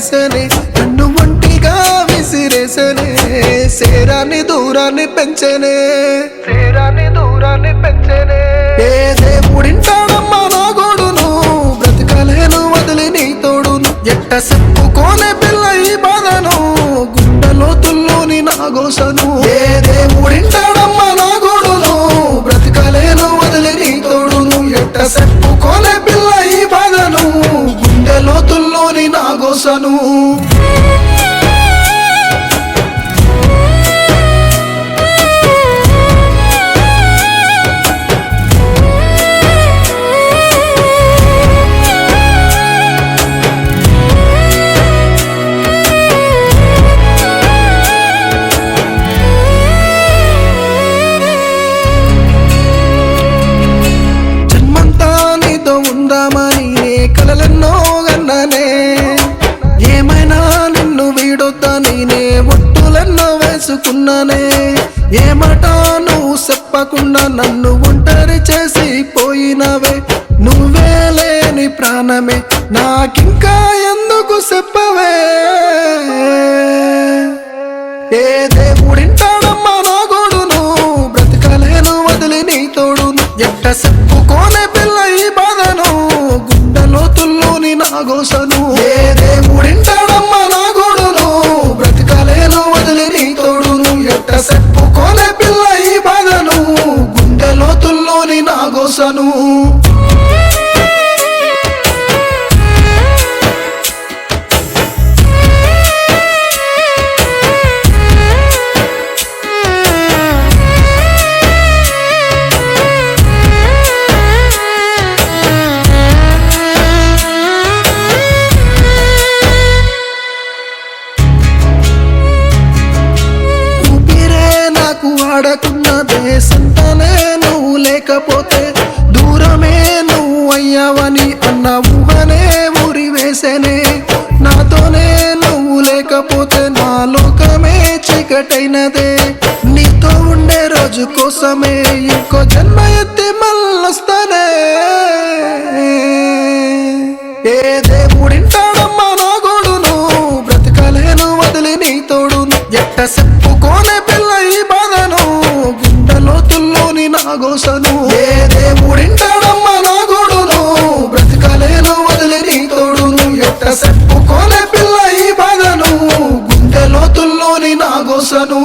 తీసనే నన్ను ఒంటిగా విసిరేసనే సేరాన్ని దూరాన్ని పెంచనే ఏ దేవుడింటాడమ్మా నా గోడును బ్రతకలేను వదిలి నీ తోడును ఎట్ట చెప్పుకోనే పిల్ల ఈ బాధను గుండెలో తుల్లోని నా గోసను ఏ దేవుడింటాడమ్మా నా గోడును బ్రతకలేను వదిలి నీ తోడును ఎట్ట చెప్పుకోనే పిల్ల ఈ బాధను గుండెలో తుల్లోని నా గోసను కలలెన్నో గన్ననే ఏమైనా నిన్ను వీడొద్దని నే ఒట్టులెన్నో వేసుకున్నానే ఏ మాట నువ్వు చెప్పకుండా నన్ను ఒంటరి చేసి పోయినవే నువ్వే లేని ప్రాణమే నాకింకా ఎందుకు చెప్పవే ఏ దేవుడింటాడమ్మా నా గోడును బ్రతకలేను వదిలి నీ తోడును ఎట్ట చెప్పుకోనే పిల్ల ఈ బాధను లోతుల్లోని నా గోసను ఏ దేవుడింటాడమ్మా నా గోడును బ్రతకలేను వదిలి నీ తోడును ఎట్ట చెప్పుకోనే పిల్ల ఈ బాధను గుండె లోతుల్లోని నా గోసను వాడకున్నదే సంతనే నువ్వు లేకపోతే దూరమే నువ్వు అయ్యావని అన్న ఊహనే ఊరి వేసేనే నాతోనే నువ్వు లేకపోతే నా లోకమే చీకటైనదే నీతో ఉండే రోజు కోసమే ఇంకో జన్మ ఎత్తి మళ్ళొస్తానే ఏ దేవుడింటాడమ్మా నా గోడును బ్రతకలేను వదిలి నీ తోడును ఎట్ట చెప్పుకోనే పిల్ల ఈ బాధను గుండెలో తుల్లోని నా గోసను ఏ దేవుడింటాడమ్మా నా గోడును బ్రతకలేను వదిలి నీ తోడును ఎట్ట చెప్పుకోనే పిల్ల ఈ బాధను గుండెలో తుల్లోని నా గోసను